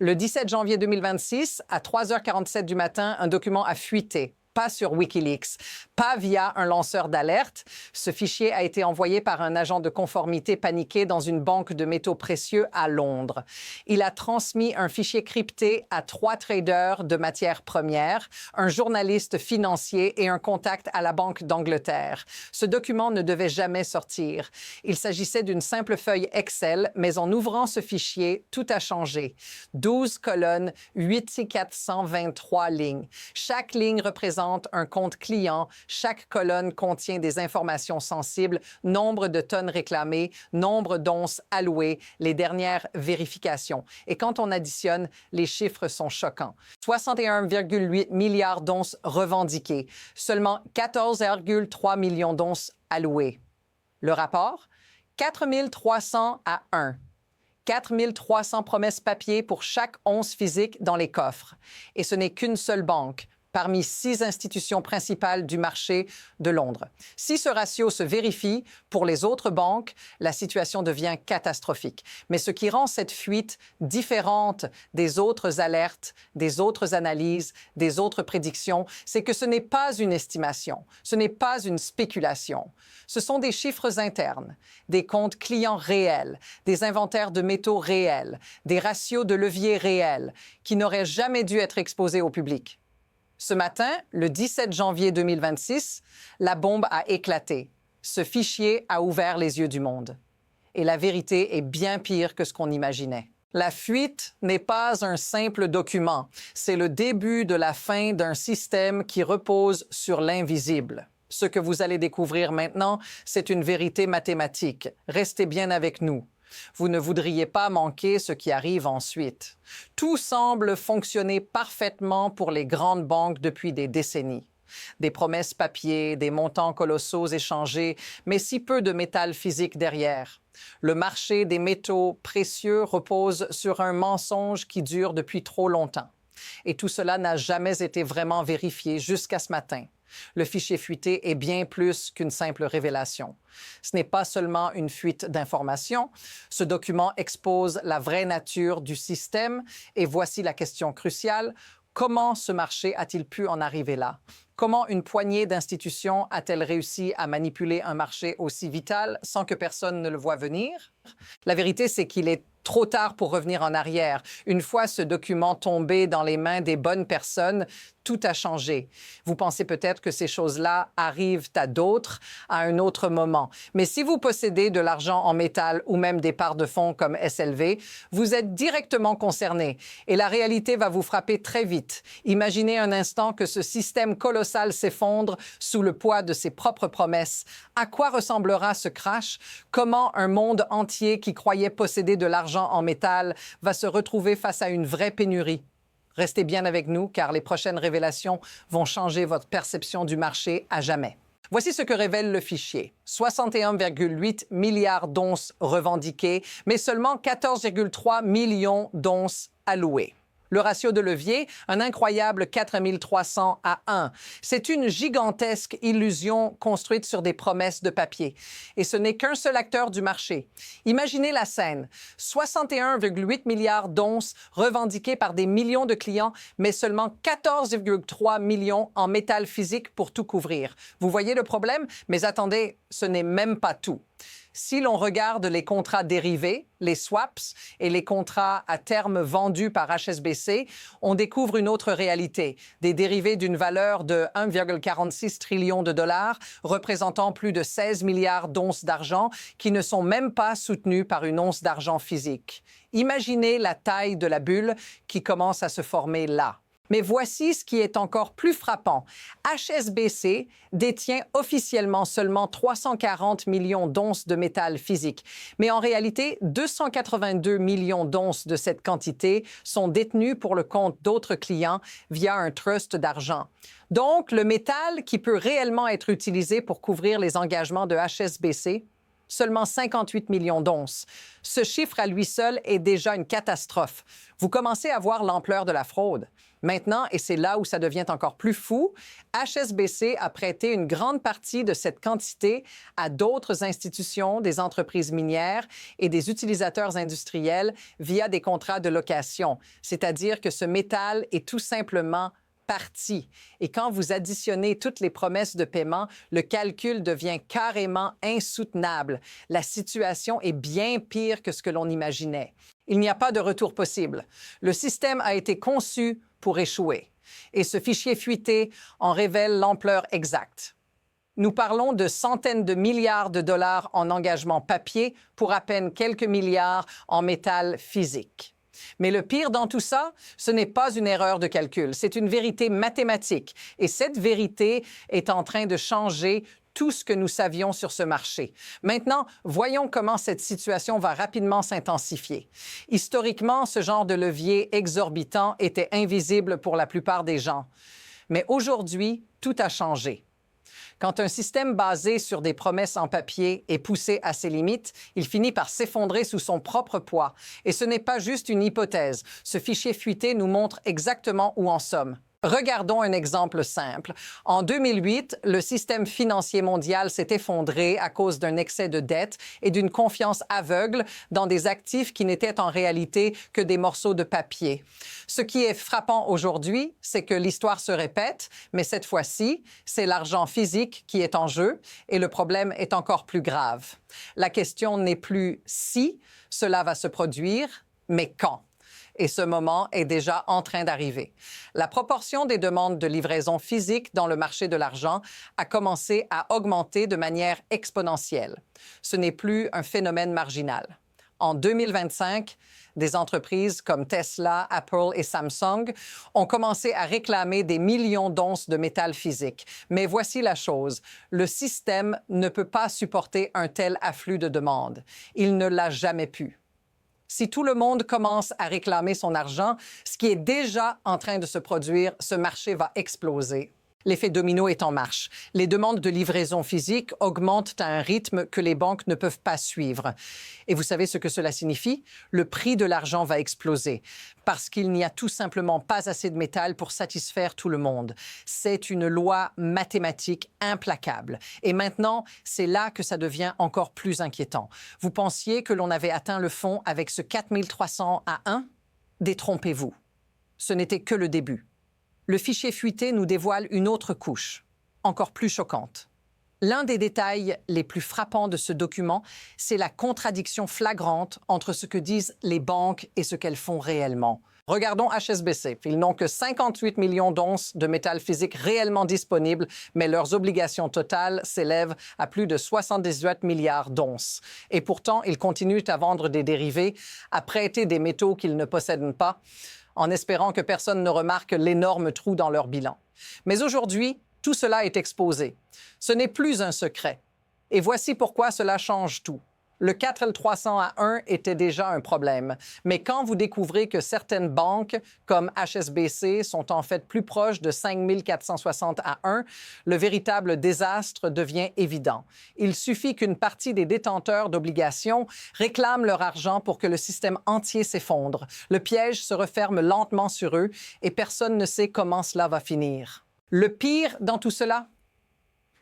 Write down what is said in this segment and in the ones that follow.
Le 17 janvier 2026, à 3h47 du matin, un document a fuité. Pas sur Wikileaks, pas via un lanceur d'alerte. Ce fichier a été envoyé par un agent de conformité paniqué dans une banque de métaux précieux à Londres. Il a transmis un fichier crypté à 3 traders de matières premières, un journaliste financier et un contact à la Banque d'Angleterre. Ce document ne devait jamais sortir. Il s'agissait d'une simple feuille Excel, mais en ouvrant ce fichier, tout a changé. 12 colonnes, 8423 lignes. Chaque ligne représente un compte client. Chaque colonne contient des informations sensibles, nombre de tonnes réclamées, nombre d'onces allouées, les dernières vérifications. Et quand on additionne, les chiffres sont choquants. 61,8 milliards d'onces revendiquées, seulement 14,3 millions d'onces allouées. Le rapport? 4300 à 1. 4300 promesses papier pour chaque once physique dans les coffres. Et ce n'est qu'une seule banque parmi 6 institutions principales du marché de Londres. Si ce ratio se vérifie pour les autres banques, la situation devient catastrophique. Mais ce qui rend cette fuite différente des autres alertes, des autres analyses, des autres prédictions, c'est que ce n'est pas une estimation, ce n'est pas une spéculation. Ce sont des chiffres internes, des comptes clients réels, des inventaires de métaux réels, des ratios de levier réels qui n'auraient jamais dû être exposés au public. Ce matin, le 17 janvier 2026, la bombe a éclaté. Ce fichier a ouvert les yeux du monde. Et la vérité est bien pire que ce qu'on imaginait. La fuite n'est pas un simple document. C'est le début de la fin d'un système qui repose sur l'invisible. Ce que vous allez découvrir maintenant, c'est une vérité mathématique. Restez bien avec nous. Vous ne voudriez pas manquer ce qui arrive ensuite. Tout semble fonctionner parfaitement pour les grandes banques depuis des décennies. Des promesses papier, des montants colossaux échangés, mais si peu de métal physique derrière. Le marché des métaux précieux repose sur un mensonge qui dure depuis trop longtemps. Et tout cela n'a jamais été vraiment vérifié jusqu'à ce matin. Le fichier fuité est bien plus qu'une simple révélation. Ce n'est pas seulement une fuite d'informations. Ce document expose la vraie nature du système et voici la question cruciale. Comment ce marché a-t-il pu en arriver là? Comment une poignée d'institutions a-t-elle réussi à manipuler un marché aussi vital sans que personne ne le voie venir? La vérité, c'est qu'il est trop tard pour revenir en arrière. Une fois ce document tombé dans les mains des bonnes personnes, tout a changé. Vous pensez peut-être que ces choses-là arrivent à d'autres à un autre moment. Mais si vous possédez de l'argent en métal ou même des parts de fonds comme SLV, vous êtes directement concerné. Et la réalité va vous frapper très vite. Imaginez un instant que ce système colossal s'effondre sous le poids de ses propres promesses. À quoi ressemblera ce crash? Comment un monde entier qui croyait posséder de l'argent en métal va se retrouver face à une vraie pénurie? Restez bien avec nous car les prochaines révélations vont changer votre perception du marché à jamais. Voici ce que révèle le fichier. 61,8 milliards d'onces revendiquées, mais seulement 14,3 millions d'onces allouées. Le ratio de levier, un incroyable 4300 à 1. C'est une gigantesque illusion construite sur des promesses de papier. Et ce n'est qu'un seul acteur du marché. Imaginez la scène. 61,8 milliards d'onces revendiquées par des millions de clients, mais seulement 14,3 millions en métal physique pour tout couvrir. Vous voyez le problème? Mais attendez, ce n'est même pas tout. Si l'on regarde les contrats dérivés, les swaps et les contrats à terme vendus par HSBC, on découvre une autre réalité. Des dérivés d'une valeur de 1,46 trillion de dollars, représentant plus de 16 milliards d'onces d'argent, qui ne sont même pas soutenus par une once d'argent physique. Imaginez la taille de la bulle qui commence à se former là. Mais voici ce qui est encore plus frappant. HSBC détient officiellement seulement 340 millions d'onces de métal physique. Mais en réalité, 282 millions d'onces de cette quantité sont détenues pour le compte d'autres clients via un trust d'argent. Donc, le métal qui peut réellement être utilisé pour couvrir les engagements de HSBC, Seulement 58 millions d'onces. Ce chiffre à lui seul est déjà une catastrophe. Vous commencez à voir l'ampleur de la fraude. Maintenant, et c'est là où ça devient encore plus fou, HSBC a prêté une grande partie de cette quantité à d'autres institutions, des entreprises minières et des utilisateurs industriels via des contrats de location. C'est-à-dire que ce métal est tout simplement parti. Et quand vous additionnez toutes les promesses de paiement, le calcul devient carrément insoutenable. La situation est bien pire que ce que l'on imaginait. Il n'y a pas de retour possible. Le système a été conçu pour échouer. Et ce fichier fuité en révèle l'ampleur exacte. Nous parlons de centaines de milliards de dollars en engagement papier pour à peine quelques milliards en métal physique. Mais le pire dans tout ça, ce n'est pas une erreur de calcul, c'est une vérité mathématique. Et cette vérité est en train de changer tout ce que nous savions sur ce marché. Maintenant, voyons comment cette situation va rapidement s'intensifier. Historiquement, ce genre de levier exorbitant était invisible pour la plupart des gens. Mais aujourd'hui, tout a changé. Quand un système basé sur des promesses en papier est poussé à ses limites, il finit par s'effondrer sous son propre poids. Et ce n'est pas juste une hypothèse. Ce fichier fuité nous montre exactement où en sommes. Regardons un exemple simple. En 2008, le système financier mondial s'est effondré à cause d'un excès de dette et d'une confiance aveugle dans des actifs qui n'étaient en réalité que des morceaux de papier. Ce qui est frappant aujourd'hui, c'est que l'histoire se répète, mais cette fois-ci, c'est l'argent physique qui est en jeu et le problème est encore plus grave. La question n'est plus si cela va se produire, mais quand. Et ce moment est déjà en train d'arriver. La proportion des demandes de livraison physique dans le marché de l'argent a commencé à augmenter de manière exponentielle. Ce n'est plus un phénomène marginal. En 2025, des entreprises comme Tesla, Apple et Samsung ont commencé à réclamer des millions d'onces de métal physique. Mais voici la chose, le système ne peut pas supporter un tel afflux de demandes. Il ne l'a jamais pu. Si tout le monde commence à réclamer son argent, ce qui est déjà en train de se produire, ce marché va exploser. L'effet domino est en marche. Les demandes de livraison physique augmentent à un rythme que les banques ne peuvent pas suivre. Et vous savez ce que cela signifie? Le prix de l'argent va exploser parce qu'il n'y a tout simplement pas assez de métal pour satisfaire tout le monde. C'est une loi mathématique implacable. Et maintenant, c'est là que ça devient encore plus inquiétant. Vous pensiez que l'on avait atteint le fond avec ce 4300 à 1? Détrompez-vous. Ce n'était que le début. Le fichier fuité nous dévoile une autre couche, encore plus choquante. L'un des détails les plus frappants de ce document, c'est la contradiction flagrante entre ce que disent les banques et ce qu'elles font réellement. Regardons HSBC. Ils n'ont que 58 millions d'onces de métal physique réellement disponibles, mais leurs obligations totales s'élèvent à plus de 78 milliards d'onces. Et pourtant, ils continuent à vendre des dérivés, à prêter des métaux qu'ils ne possèdent pas, en espérant que personne ne remarque l'énorme trou dans leur bilan. Mais aujourd'hui, tout cela est exposé. Ce n'est plus un secret. Et voici pourquoi cela change tout. Le 4300 à 1 était déjà un problème. Mais quand vous découvrez que certaines banques, comme HSBC, sont en fait plus proches de 5460 à 1, le véritable désastre devient évident. Il suffit qu'une partie des détenteurs d'obligations réclament leur argent pour que le système entier s'effondre. Le piège se referme lentement sur eux et personne ne sait comment cela va finir. Le pire dans tout cela?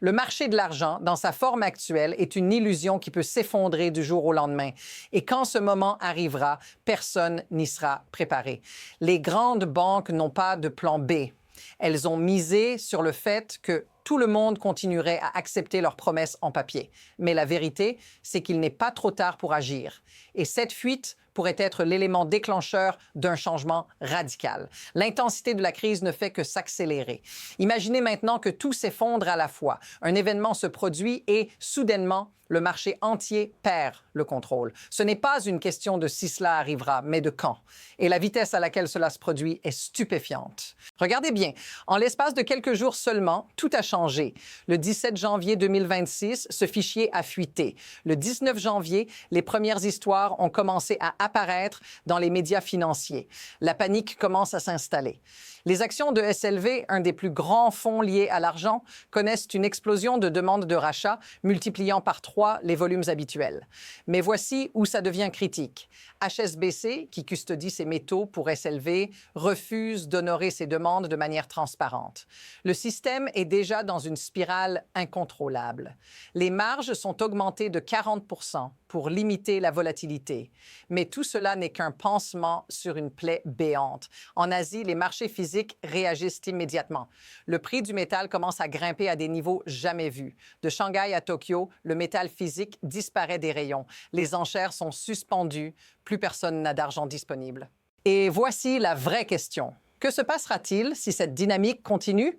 Le marché de l'argent, dans sa forme actuelle, est une illusion qui peut s'effondrer du jour au lendemain. Et quand ce moment arrivera, personne n'y sera préparé. Les grandes banques n'ont pas de plan B. Elles ont misé sur le fait que tout le monde continuerait à accepter leurs promesses en papier. Mais la vérité, c'est qu'il n'est pas trop tard pour agir. Et cette fuite pourrait être l'élément déclencheur d'un changement radical. L'intensité de la crise ne fait que s'accélérer. Imaginez maintenant que tout s'effondre à la fois. Un événement se produit et, soudainement, le marché entier perd le contrôle. Ce n'est pas une question de si cela arrivera, mais de quand. Et la vitesse à laquelle cela se produit est stupéfiante. Regardez bien, en l'espace de quelques jours seulement, tout a changé. changé. Le 17 janvier 2026, ce fichier a fuité. Le 19 janvier, les premières histoires ont commencé à apparaître dans les médias financiers. La panique commence à s'installer. Les actions de SLV, un des plus grands fonds liés à l'argent, connaissent une explosion de demandes de rachat, multipliant par 3 les volumes habituels. Mais voici où ça devient critique. HSBC, qui custodie ces métaux pour SLV, refuse d'honorer ces demandes de manière transparente. Le système est déjà dans une spirale incontrôlable. Les marges sont augmentées de 40% pour limiter la volatilité. Mais tout cela n'est qu'un pansement sur une plaie béante. En Asie, les marchés physiques réagissent immédiatement. Le prix du métal commence à grimper à des niveaux jamais vus. De Shanghai à Tokyo, le métal physique disparaît des rayons. Les enchères sont suspendues. Plus personne n'a d'argent disponible. Et voici la vraie question. Que se passera-t-il si cette dynamique continue?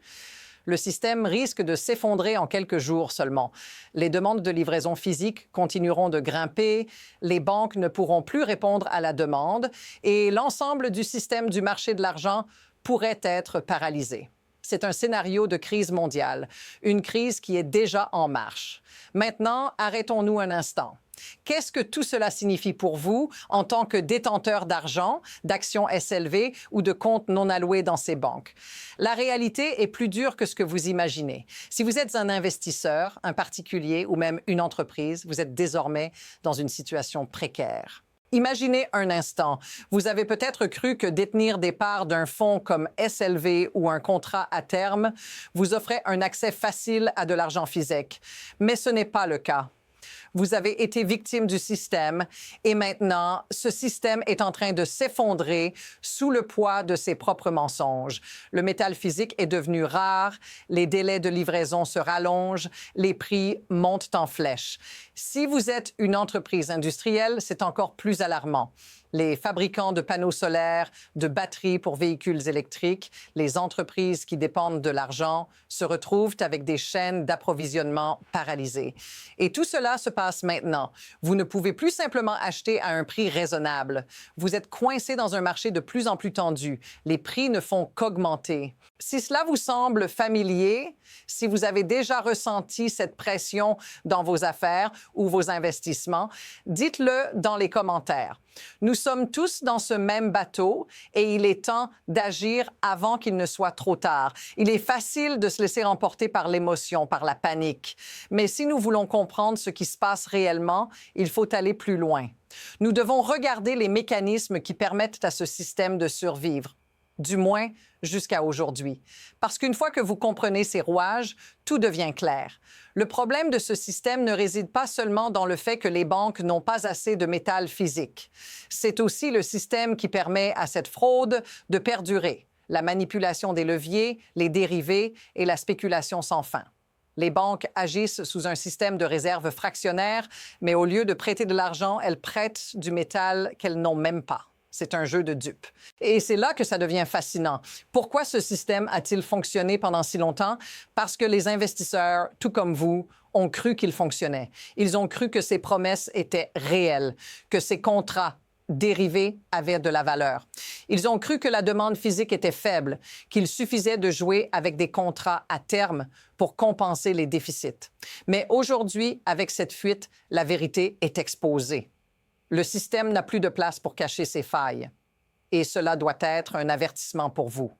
Le système risque de s'effondrer en quelques jours seulement. Les demandes de livraison physique continueront de grimper, les banques ne pourront plus répondre à la demande et l'ensemble du système du marché de l'argent pourrait être paralysé. C'est un scénario de crise mondiale, une crise qui est déjà en marche. Maintenant, arrêtons-nous un instant. Qu'est-ce que tout cela signifie pour vous en tant que détenteur d'argent, d'actions SLV ou de comptes non alloués dans ces banques? La réalité est plus dure que ce que vous imaginez. Si vous êtes un investisseur, un particulier ou même une entreprise, vous êtes désormais dans une situation précaire. Imaginez un instant, vous avez peut-être cru que détenir des parts d'un fonds comme SLV ou un contrat à terme vous offrait un accès facile à de l'argent physique. Mais ce n'est pas le cas. Vous avez été victime du système et maintenant, ce système est en train de s'effondrer sous le poids de ses propres mensonges. Le métal physique est devenu rare, les délais de livraison se rallongent, les prix montent en flèche. Si vous êtes une entreprise industrielle, c'est encore plus alarmant. Les fabricants de panneaux solaires, de batteries pour véhicules électriques, les entreprises qui dépendent de l'argent se retrouvent avec des chaînes d'approvisionnement paralysées. Et tout cela se passe maintenant. Vous ne pouvez plus simplement acheter à un prix raisonnable. Vous êtes coincé dans un marché de plus en plus tendu. Les prix ne font qu'augmenter. Si cela vous semble familier, si vous avez déjà ressenti cette pression dans vos affaires ou vos investissements, dites-le dans les commentaires. Nous sommes tous dans ce même bateau et il est temps d'agir avant qu'il ne soit trop tard. Il est facile de se laisser emporter par l'émotion, par la panique. Mais si nous voulons comprendre ce qui se passe réellement, il faut aller plus loin. Nous devons regarder les mécanismes qui permettent à ce système de survivre. Du moins jusqu'à aujourd'hui. Parce qu'une fois que vous comprenez ces rouages, tout devient clair. Le problème de ce système ne réside pas seulement dans le fait que les banques n'ont pas assez de métal physique. C'est aussi le système qui permet à cette fraude de perdurer. La manipulation des leviers, les dérivés et la spéculation sans fin. Les banques agissent sous un système de réserve fractionnaire, mais au lieu de prêter de l'argent, elles prêtent du métal qu'elles n'ont même pas. C'est un jeu de dupes. Et c'est là que ça devient fascinant. Pourquoi ce système a-t-il fonctionné pendant si longtemps? Parce que les investisseurs, tout comme vous, ont cru qu'il fonctionnait. Ils ont cru que ces promesses étaient réelles, que ces contrats dérivés avaient de la valeur. Ils ont cru que la demande physique était faible, qu'il suffisait de jouer avec des contrats à terme pour compenser les déficits. Mais aujourd'hui, avec cette fuite, la vérité est exposée. Le système n'a plus de place pour cacher ses failles. Et cela doit être un avertissement pour vous.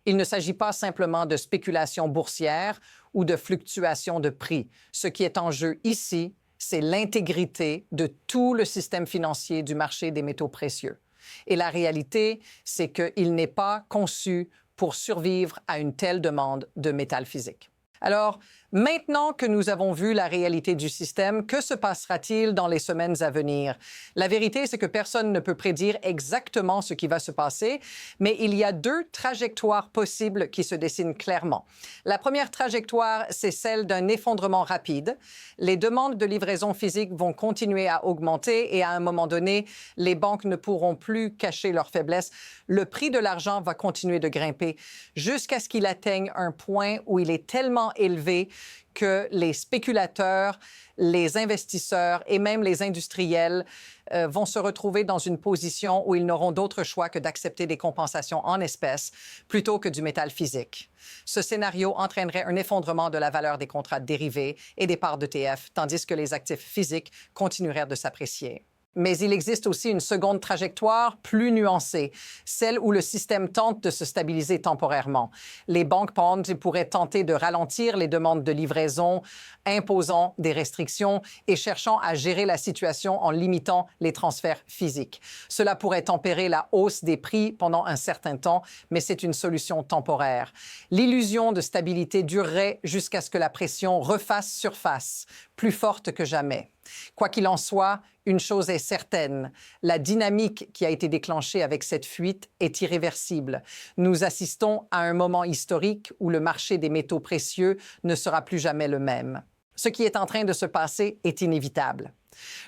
Il ne s'agit pas simplement de spéculation boursière ou de fluctuation de prix. Ce qui est en jeu ici, c'est l'intégrité de tout le système financier du marché des métaux précieux. Et la réalité, c'est qu'il n'est pas conçu pour survivre à une telle demande de métal physique. Alors, maintenant que nous avons vu la réalité du système, que se passera-t-il dans les semaines à venir? La vérité, c'est que personne ne peut prédire exactement ce qui va se passer, mais il y a 2 trajectoires possibles qui se dessinent clairement. La première trajectoire, c'est celle d'un effondrement rapide. Les demandes de livraison physique vont continuer à augmenter et à un moment donné, les banques ne pourront plus cacher leurs faiblesses. Le prix de l'argent va continuer de grimper jusqu'à ce qu'il atteigne un point où il est tellement élevé que les spéculateurs, les investisseurs et même les industriels vont se retrouver dans une position où ils n'auront d'autre choix que d'accepter des compensations en espèces plutôt que du métal physique. Ce scénario entraînerait un effondrement de la valeur des contrats dérivés et des parts d'ETF, tandis que les actifs physiques continueraient de s'apprécier. Mais il existe aussi une seconde trajectoire plus nuancée, celle où le système tente de se stabiliser temporairement. Les banques Ponzi pourraient tenter de ralentir les demandes de livraison, imposant des restrictions et cherchant à gérer la situation en limitant les transferts physiques. Cela pourrait tempérer la hausse des prix pendant un certain temps, mais c'est une solution temporaire. L'illusion de stabilité durerait jusqu'à ce que la pression refasse surface, plus forte que jamais. Quoi qu'il en soit, une chose est certaine, la dynamique qui a été déclenchée avec cette fuite est irréversible. Nous assistons à un moment historique où le marché des métaux précieux ne sera plus jamais le même. Ce qui est en train de se passer est inévitable.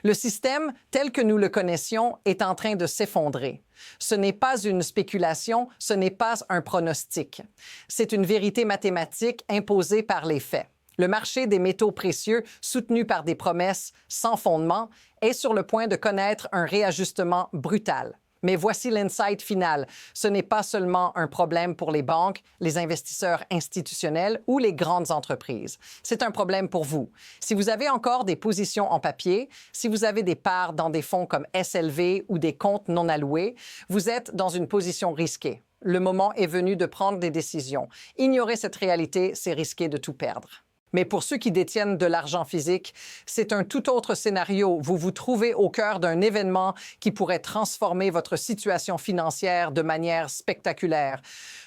Le système, tel que nous le connaissions, est en train de s'effondrer. Ce n'est pas une spéculation, ce n'est pas un pronostic. C'est une vérité mathématique imposée par les faits. Le marché des métaux précieux, soutenu par des promesses sans fondement, est sur le point de connaître un réajustement brutal. Mais voici l'insight final. Ce n'est pas seulement un problème pour les banques, les investisseurs institutionnels ou les grandes entreprises. C'est un problème pour vous. Si vous avez encore des positions en papier, si vous avez des parts dans des fonds comme SLV ou des comptes non alloués, vous êtes dans une position risquée. Le moment est venu de prendre des décisions. Ignorer cette réalité, c'est risquer de tout perdre. Mais pour ceux qui détiennent de l'argent physique, c'est un tout autre scénario. Vous vous trouvez au cœur d'un événement qui pourrait transformer votre situation financière de manière spectaculaire.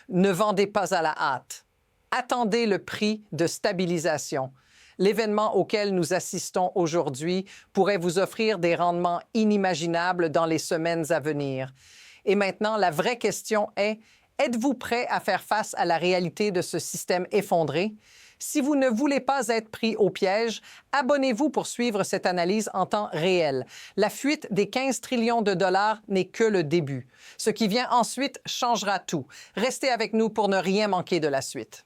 Ne vendez pas à la hâte. Attendez le prix de stabilisation. L'événement auquel nous assistons aujourd'hui pourrait vous offrir des rendements inimaginables dans les semaines à venir. Et maintenant, la vraie question est, êtes-vous prêt à faire face à la réalité de ce système effondré? Si vous ne voulez pas être pris au piège, abonnez-vous pour suivre cette analyse en temps réel. La fuite des 15 trillions de dollars n'est que le début. Ce qui vient ensuite changera tout. Restez avec nous pour ne rien manquer de la suite.